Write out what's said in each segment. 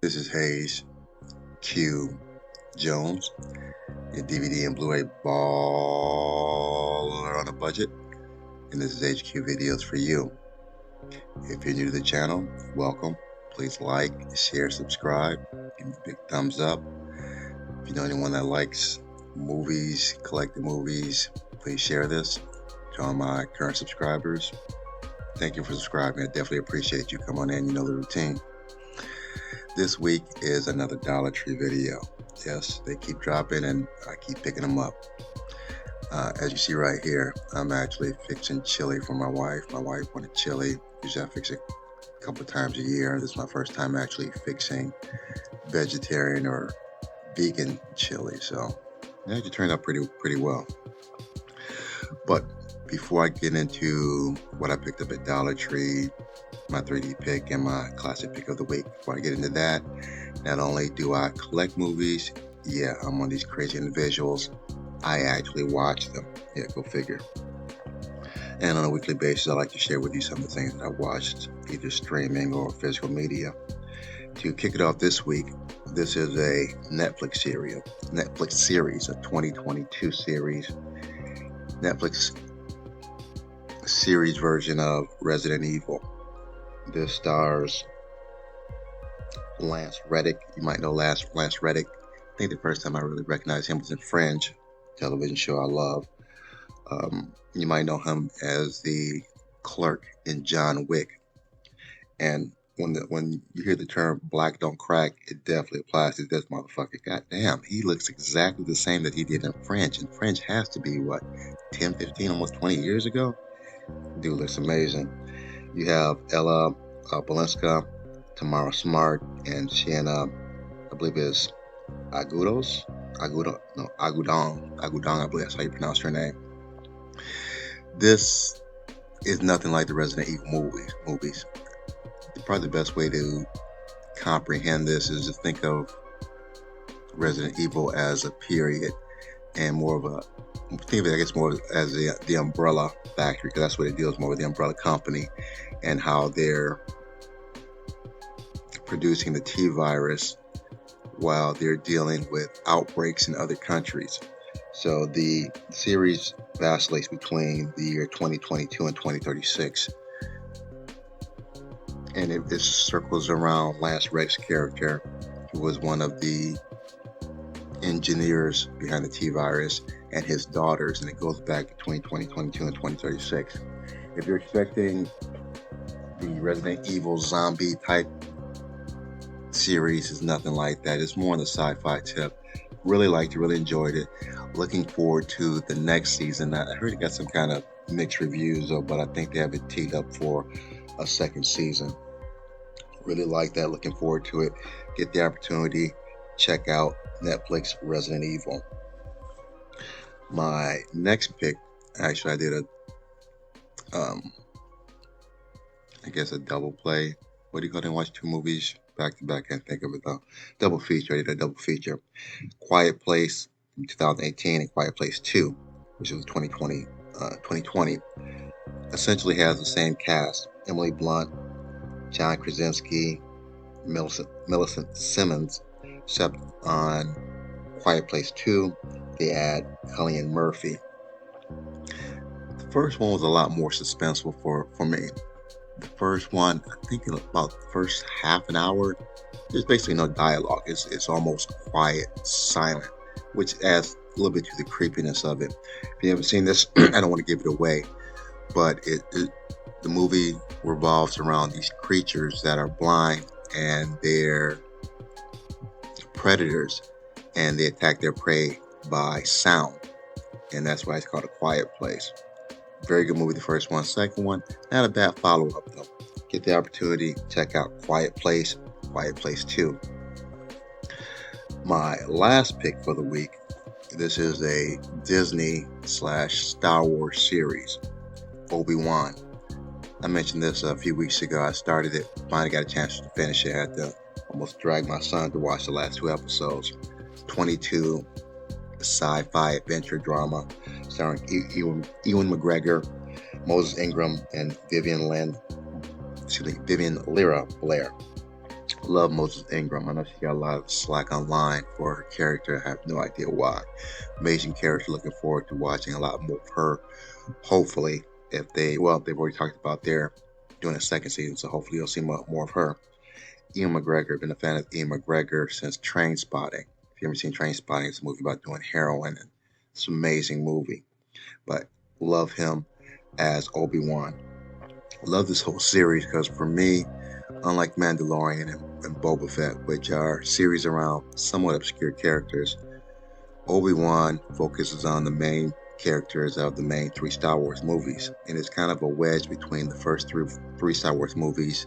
This is Hayes Q Jones, your DVD and Blu-ray baller on a budget, and this is HQ Videos for you. If you're new to the channel, welcome. Please like, share, subscribe, give me a big thumbs up. If you know anyone that likes movies, collecting movies, please share this. To all my current subscribers, thank you for subscribing. I definitely appreciate you. Come on in, you know the routine. This week is another Dollar Tree video. Yes, they keep dropping and I keep picking them up. As you see right here, I'm actually fixing chili for my wife. My wife wanted chili. Usually I fix it a couple times a year. This is my first time actually fixing vegetarian or vegan chili. So it actually turned out pretty well. But before I get into what I picked up at Dollar Tree, my 3D pick and my classic pick of the week, before I get into that, not only do I collect movies, yeah, I'm one of these crazy individuals, I actually watch them. Yeah, go figure. And on a weekly basis, I like to share with you some of the things that I watched, either streaming or physical media. To kick it off this week, this is a Netflix series, a 2022 series. Netflix series version of Resident Evil. This stars Lance Reddick. You might know Lance Reddick. I think the first time I really recognized him was in Fringe, television show I love. You might know him as the clerk in John Wick. And when you hear the term black don't crack, it definitely applies to this motherfucker. Goddamn, he looks exactly the same that he did in Fringe. And Fringe has to be, what, 10, 15, almost 20 years ago? Dude looks amazing. You have Ella Balinska, Tamara Smart, and Sienna, I believe it's Agudong, I believe that's how you pronounce her name. This is nothing like the Resident Evil movies. Probably the best way to comprehend this is to think of Resident Evil as a period and more of a, think of it, I guess, more as the Umbrella Factory, because that's what it deals more with, the Umbrella Company and how they're producing the T virus while they're dealing with outbreaks in other countries. So the series vacillates between the year 2022 and 2036. And it circles around Lance Reddick's character, who was one of the engineers behind the T virus, and his daughters, and it goes back between 2022 and 2036. If you're expecting the Resident Evil zombie type series, is nothing like that. It's more on the sci-fi tip. Really liked it, really enjoyed it. Looking forward to the next season. I heard it got some kind of mixed reviews though, but I think they have it teed up for a second season. Really like that, looking forward to it. Get the opportunity, check out Netflix Resident Evil. My next pick, actually I did I guess a double play. What do you call it? Watch two movies back to back. Can't think of it though. Double feature. I did a double feature. Quiet Place from 2018 and Quiet Place 2, which was 2020. Essentially has the same cast: Emily Blunt, John Krasinski, Millicent Simmons, except on Quiet Place 2, they add Cillian Murphy. The first one was a lot more suspenseful for me. The first one, I think about the first half an hour, there's basically no dialogue. It's almost quiet, silent, which adds a little bit to the creepiness of it. If you haven't seen this, I don't want to give it away, but the movie revolves around these creatures that are blind and they're predators, and they attack their prey by sound, and that's why it's called A Quiet Place. Very good movie, the first one. Second one, not a bad follow-up though. Get the opportunity, check out Quiet Place 2. My last pick for the week, this is a Disney/Star Wars series, Obi-Wan. I mentioned this a few weeks ago. I started it, finally got a chance to finish it. I had to almost drag my son to watch the last 2 episodes. 22 sci-fi adventure drama starring Ewan McGregor, Moses Ingram, and Vivian Lyra Blair. Love Moses Ingram. I know she got a lot of slack online for her character. I have no idea why. Amazing character. Looking forward to watching a lot more of her. Hopefully, if they, well, they've already talked about their doing a second season, so hopefully you'll see more of her. Ian McGregor. Been a fan of Ian McGregor since Train Spotting. If you ever seen Train Spotting, it's a movie about doing heroin, and it's an amazing movie. But love him as Obi-Wan. Love this whole series because for me, unlike Mandalorian and Boba Fett, which are series around somewhat obscure characters, Obi-Wan focuses on the main characters of the main three Star Wars movies, and it's kind of a wedge between the first three Star Wars movies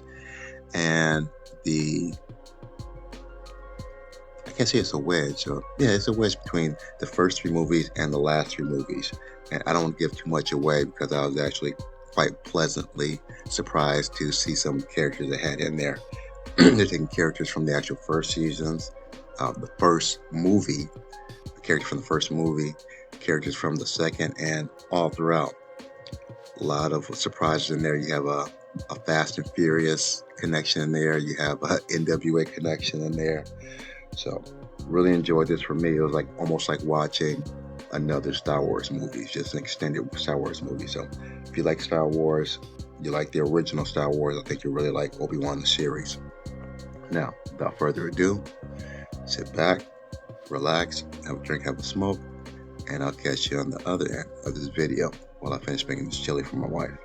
and the, I can't say it's a wedge. So yeah, it's a wedge between the first three movies and the last three movies. And I don't want to give too much away because I was actually quite pleasantly surprised to see some characters they had in there. They're taking characters from the actual first seasons, the first movie, a character from the first movie, characters from the second, and all throughout. A lot of surprises in there. You have a Fast and Furious connection in there. You have a NWA connection in there. So really enjoyed this. For me, it was like almost like watching another Star Wars movie, just an extended Star Wars movie. So if you like Star Wars, you like the original Star Wars, I think you'll really like Obi-Wan the series. Now, without further ado, sit back, relax, have a drink, have a smoke, and I'll catch you on the other end of this video while I finish making this chili for my wife.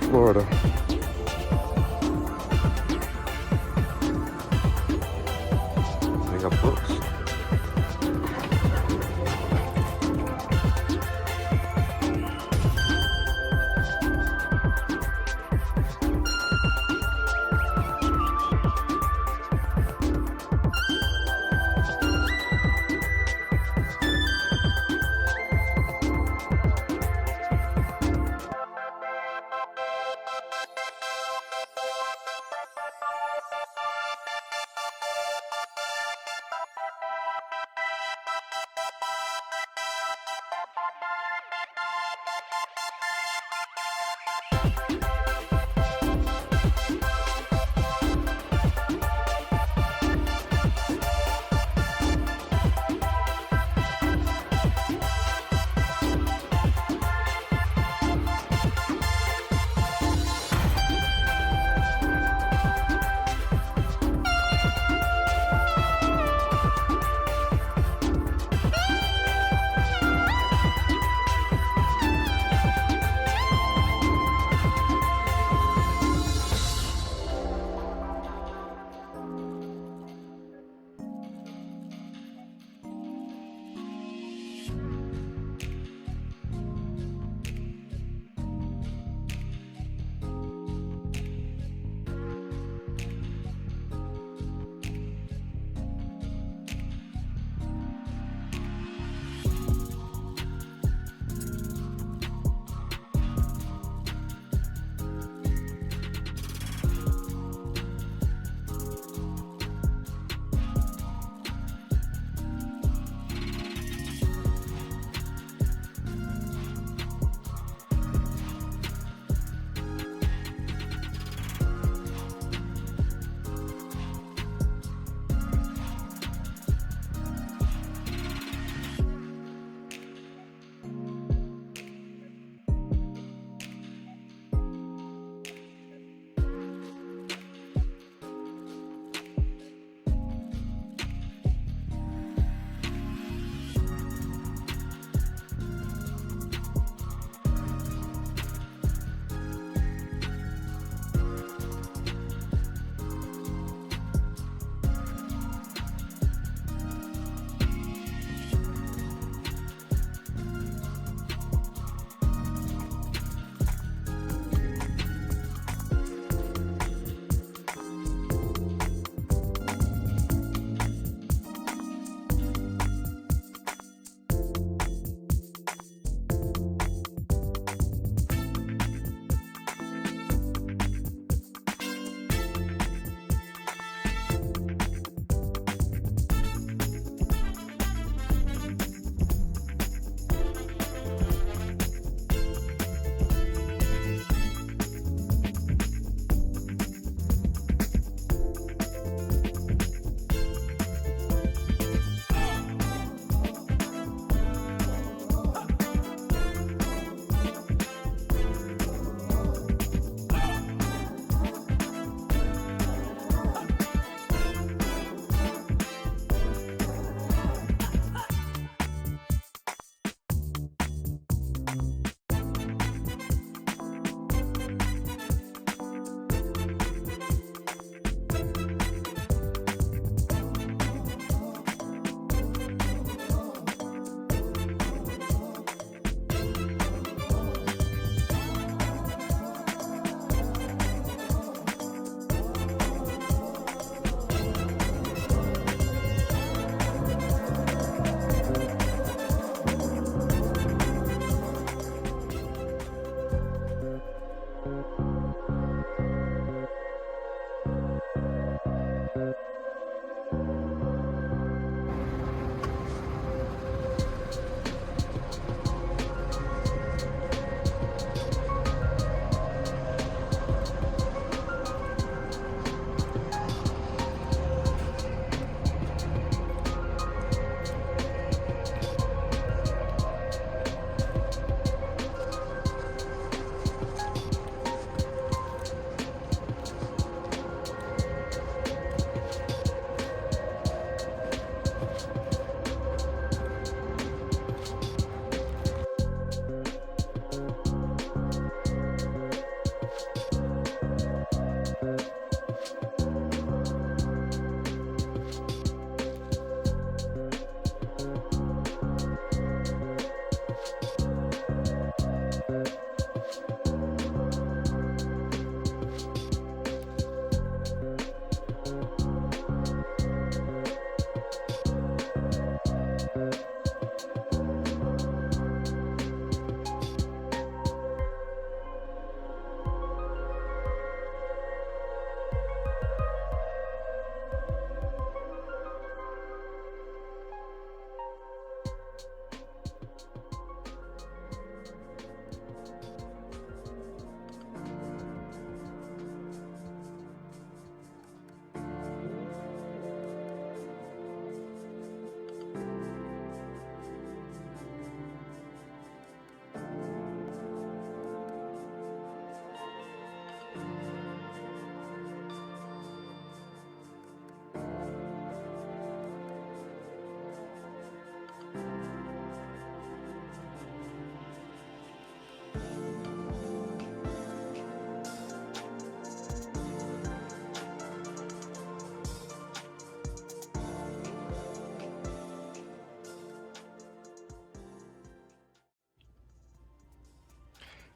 Florida. They got books.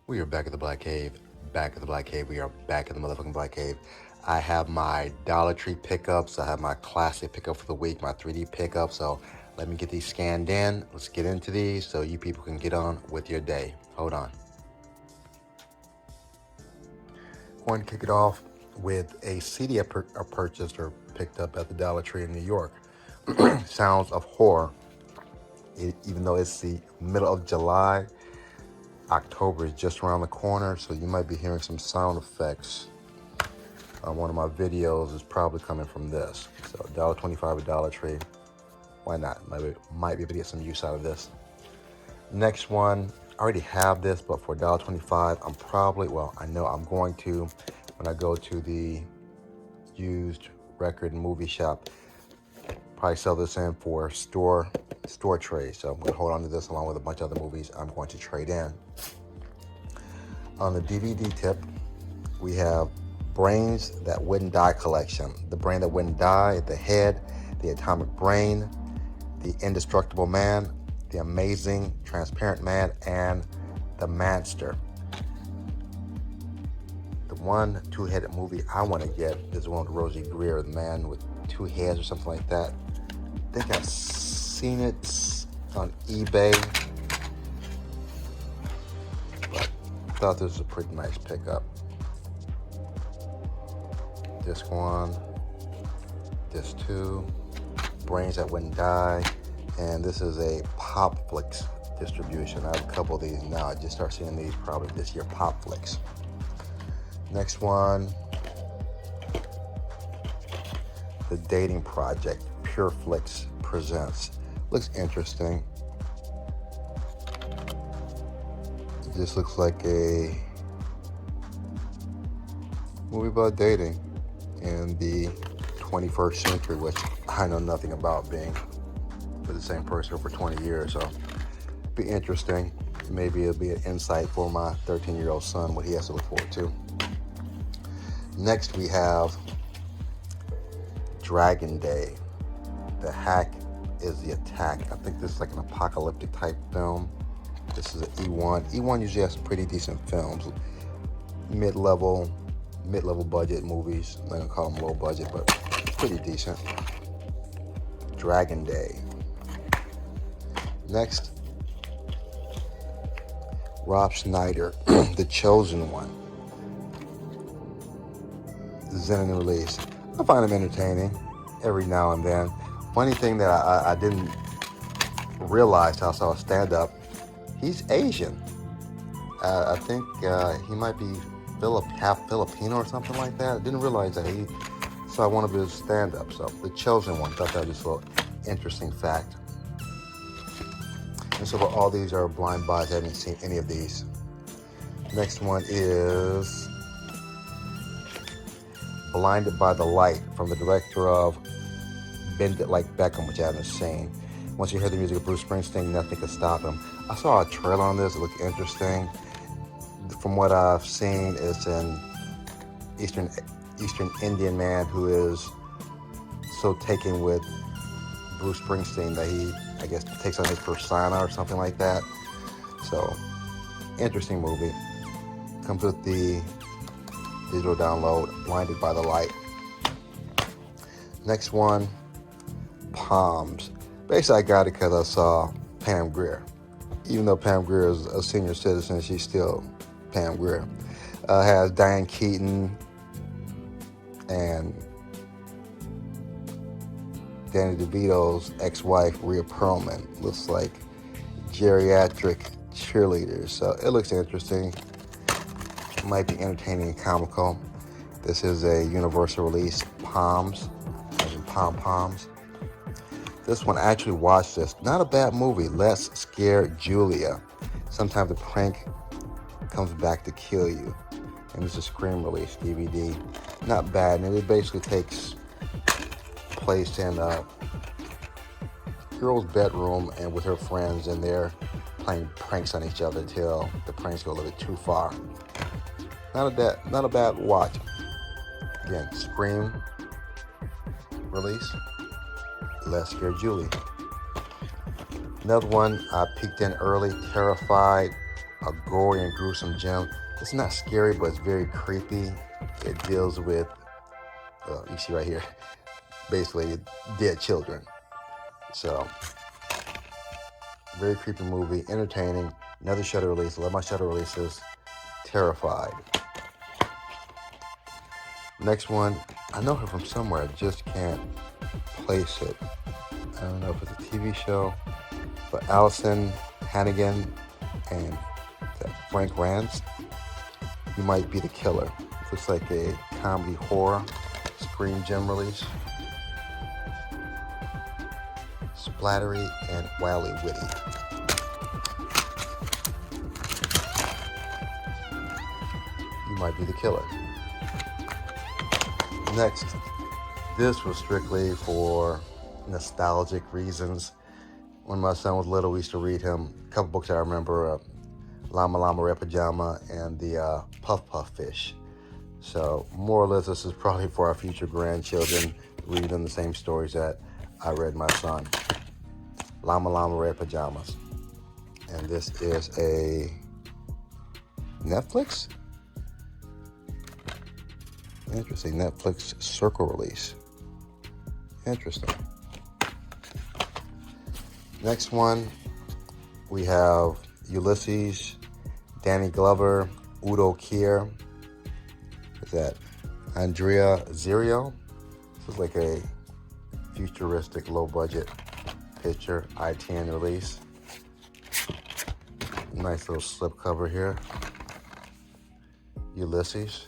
We are back at the Black Cave. Back at the Black Cave. We are back at the motherfucking Black Cave. I have my Dollar Tree pickups. I have my classic pickup for the week, my 3D pickup. So let me get these scanned in. Let's get into these so you people can get on with your day. Hold on. I'm going to kick it off with a CD I purchased or picked up at the Dollar Tree in New York. Sounds of Horror. Even though it's the middle of July, October is just around the corner, so you might be hearing some sound effects. One of my videos is probably coming from this. So $1.25 at Dollar Tree. Why not? Might be able to get some use out of this. Next one, I already have this, but for $1.25, I'm probably, I know I'm going to, when I go to the used record and movie shop, probably sell this in for store trade. So I'm going to hold on to this along with a bunch of other movies I'm going to trade in. On the DVD tip, we have Brains That Wouldn't Die collection. The Brain That Wouldn't Die, The Head, The Atomic Brain, The Indestructible Man, The Amazing Transparent Man, and The Manster. The one two-headed movie I want to get is the one with Rosie Greer, the man with two heads or something like that. I think I've seen it on eBay, but I thought this was a pretty nice pickup. This one, this two, Brains That Wouldn't Die, and this is a Popflix distribution. I have a couple of these now. I just start seeing these probably this year, Popflix. Next one, The Dating Project, PureFlix presents. Looks interesting. It just looks like a movie about dating in the 21st century, which I know nothing about, being with the same person for 20 years. So be interesting. Maybe it'll be an insight for my 13-year-old son, what he has to look forward to. Next, we have Dragon Day. The Hack is the Attack. I think this is like an apocalyptic type film. This is an E1. E1 usually has some pretty decent films. Mid-level budget movies. I'm not gonna call them low budget, but pretty decent. Dragon Day. Next, Rob Schneider, The Chosen One. Zen release. I find him entertaining every now and then. Funny thing that I didn't realize till I saw a stand-up, he's Asian. I think he might be half Filipino or something like that. I didn't realize that. He saw one of his stand-ups. So The Chosen One, thought that was just a little interesting fact. And so all these are blind buys. I haven't seen any of these. Next one is Blinded by the Light, from the director of Bend It Like Beckham, which I haven't seen. Once you hear the music of Bruce Springsteen, nothing can stop him. I saw a trailer on this. It looked interesting. From what I've seen, it's an Eastern Indian man who is so taken with Bruce Springsteen that he, I guess, takes on his persona or something like that. So, interesting movie. Comes with the digital download, Blinded by the Light. Next one, Palms. Basically, I got it because I saw Pam Grier. Even though Pam Grier is a senior citizen, she's still Pam Grier. Has Diane Keaton and Danny DeVito's ex-wife, Rhea Perlman. Looks like geriatric cheerleaders. So it looks interesting. It might be entertaining and comical. This is a Universal release, Palms, as in pom-poms. This one, I actually watched this. Not a bad movie. Let's Scare Julia. Sometimes the prank comes back to kill you. And it's a Scream release, DVD. Not bad. And it basically takes place in a girl's bedroom and with her friends, and they're playing pranks on each other until the pranks go a little bit too far. Not a bad watch. Again, Scream release. Let's Scare Julie. Another one I peeked in early, Terrified a gory and gruesome gem. It's not scary, but it's very creepy. It deals with, you see right here, basically dead children. So, very creepy movie, entertaining. Another Shudder release. Love my Shudder releases. Terrified. Next one, I know her from somewhere. I just can't place it. I don't know if it's a TV show, but Allison Hannigan and Frank Rance. You Might Be the Killer. It looks like a comedy horror Scream gem release. Splattery and wildly witty. You Might Be the Killer. Next, this was strictly for nostalgic reasons. When my son was little, we used to read him a couple books I remember, Llama Llama Red Pajama and the Puff Puff Fish. So more or less, this is probably for our future grandchildren, read them the same stories that I read my son. Llama Llama Red Pajamas. And this is a Netflix? Interesting, Netflix Circle release. Interesting. Next one, we have Ulysses, Danny Glover, Udo Kier. Is that Andrea Zero? This is like a futuristic, low-budget picture, ITN release. Nice little slip cover here. Ulysses.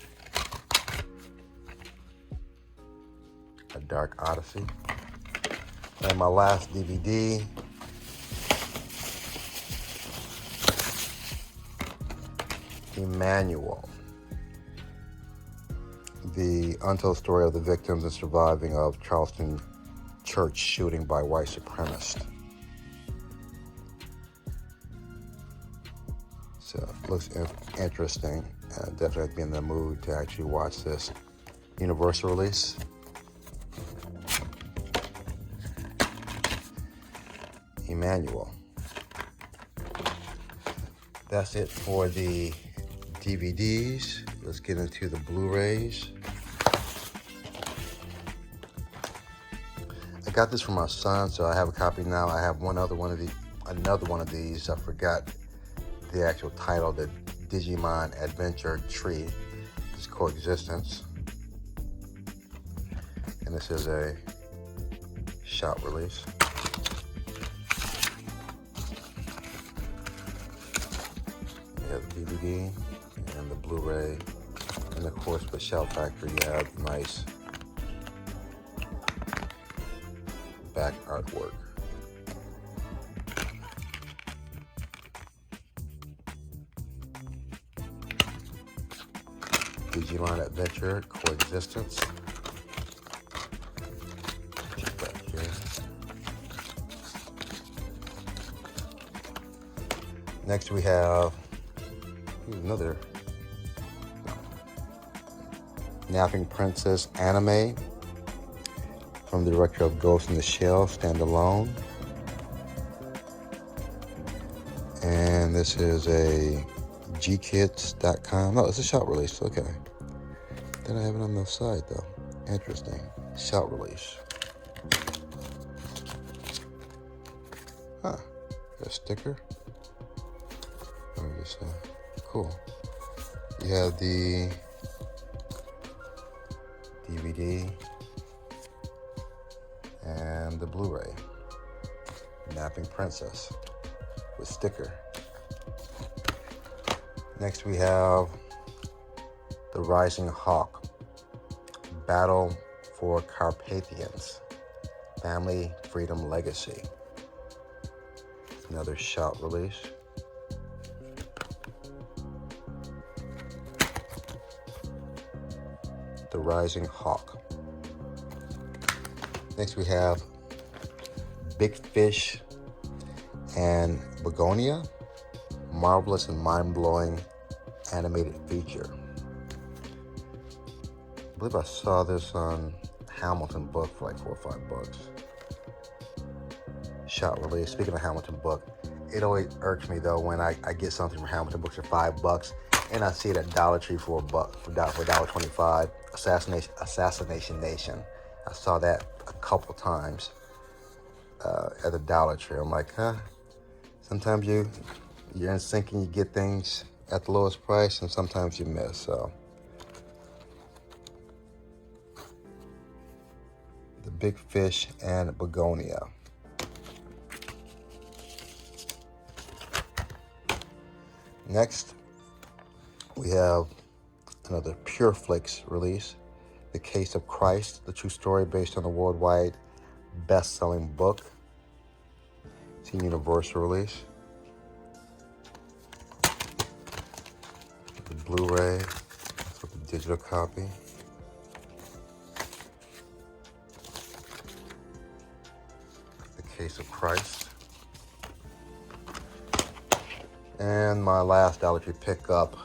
A Dark Odyssey. And my last DVD. Emmanuel. The untold story of the victims and surviving of Charleston church shooting by white supremacists. So it looks interesting. Definitely be in the mood to actually watch this Universal release. Emmanuel. That's it for the DVDs. Let's get into the Blu-rays. I got this from my son, so I have a copy now. I have another one of these. I forgot the actual title, the Digimon Adventure Tree. It's Coexistence. And this is a shot release. You have the DVD and the Blu-ray. And of course, with Shout Factory, you have nice back artwork. Digimon Adventure Coexistence. Back here. Next we have another Napping Princess anime from the director of Ghost in the Shell, standalone. And this is a gkids.com. No, it's a shot release. Okay. Then I have it on the side though. Interesting. Shot release. Huh. Got a sticker. What did you say? Cool. You have the DVD and the Blu-ray. Napping Princess with sticker. Next we have The Rising Hawk, Battle for Carpathians, Family Freedom Legacy. Another shot release. The Rising Hawk. Next we have Big Fish and Begonia, marvelous and mind-blowing animated feature. I believe I saw this on Hamilton Book for like $4 or $5. Shot release. Speaking of Hamilton Book, It always irks me though when I get something from Hamilton Books for $5 and I see it at Dollar Tree for $1.25. Assassination Nation. I saw that a couple times at the Dollar Tree. I'm like, huh? Sometimes you're in sync and you get things at the lowest price, and sometimes you miss. So the Big Fish and Begonia. Next, we have another Pure Flix release, The Case of Christ, the true story based on the worldwide best-selling book. It's a Universal release. The Blu-ray, so the digital copy. The Case of Christ. And my last Dollar Tree pickup,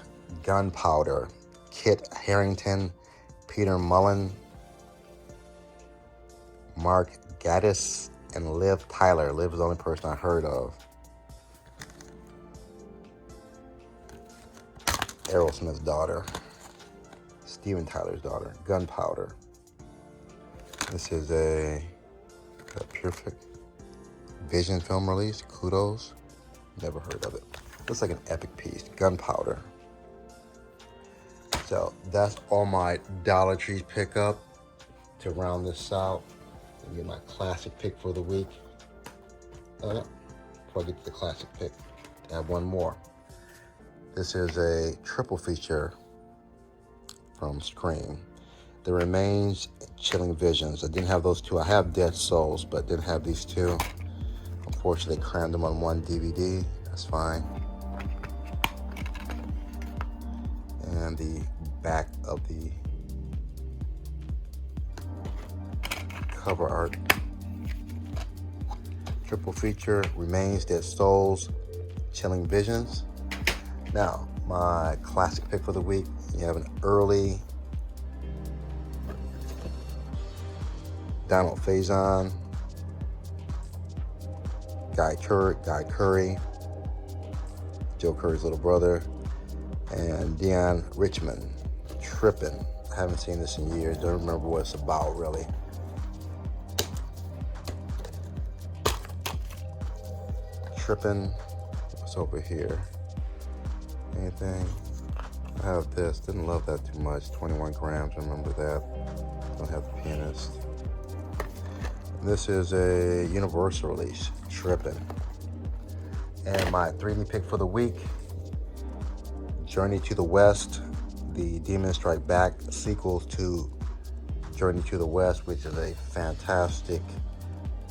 Gunpowder, Kit Harington, Peter Mullen, Mark Gatiss, and Liv Tyler. Liv is the only person I heard of. Aerosmith's daughter, Steven Tyler's daughter, Gunpowder. This is a perfect Vision film release. Kudos. Never heard of it. Looks like an epic piece. Gunpowder. So that's all my Dollar Tree pickup to round this out and get my classic pick for the week. Before I get to the classic pick, I have one more. This is a triple feature from Scream. The Remains, Chilling Visions. I didn't have those two. I have Dead Souls, but didn't have these two. Unfortunately, they crammed them on one DVD. That's fine. And the back of the cover art. Triple feature, Remains, Dead Souls, Chilling Visions. Now, my classic pick for the week, you have an early Donald Faison, Guy Curry, Joe Curry's little brother, and Dion Richmond, Trippin'. I haven't seen this in years, don't remember what it's about really. Trippin', what's over here? Anything? I have this, didn't love that too much, 21 grams, remember that. Don't have the pianist. This is a Universal release, Trippin'. And my 3D pick for the week, Journey to the West, the Demon Strike Back sequel to Journey to the West, which is a fantastic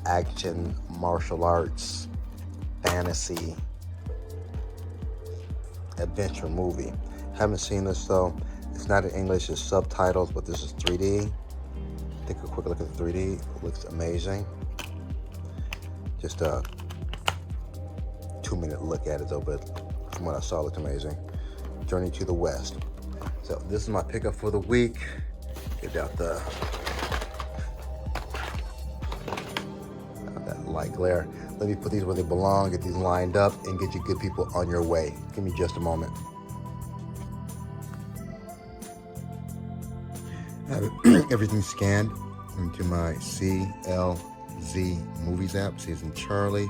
action, martial arts, fantasy, adventure movie. Haven't seen this though. It's not in English, it's subtitles, but this is 3D. Take a quick look at the 3D. It looks amazing. Just a 2-minute look at it though, but from what I saw, it looked amazing. Journey to the West. So this is my pickup for the week. Get out that light glare. Let me put these where they belong, get these lined up, and get you good people on your way. Give me just a moment. I have everything scanned into my CLZ Movies app. C as in Charlie,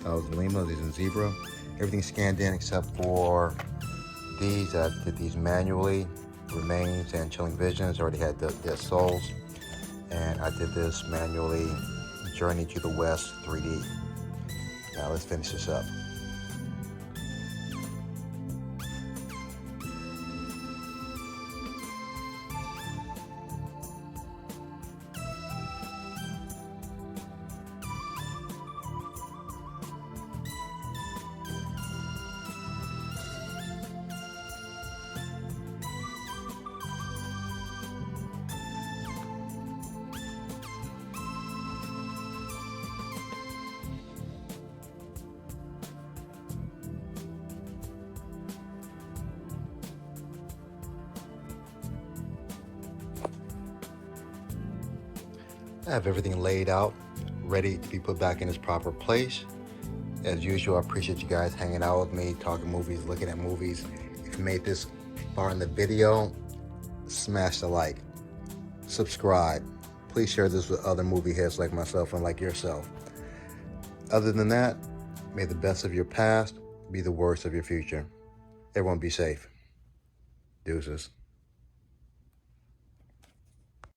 L as in Lima, Z as in Zebra. Everything's scanned in except for these. I did these manually. Remains and Chilling Visions. Already had Dead Souls. And I did this manually. Journey to the West 3D. Now let's finish this up. I have everything laid out, ready to be put back in its proper place. As usual, I appreciate you guys hanging out with me, talking movies, looking at movies. If you made this far in the video, smash the like, subscribe. Please share this with other movie heads like myself and like yourself. Other than that, may the best of your past be the worst of your future. Everyone be safe. Deuces.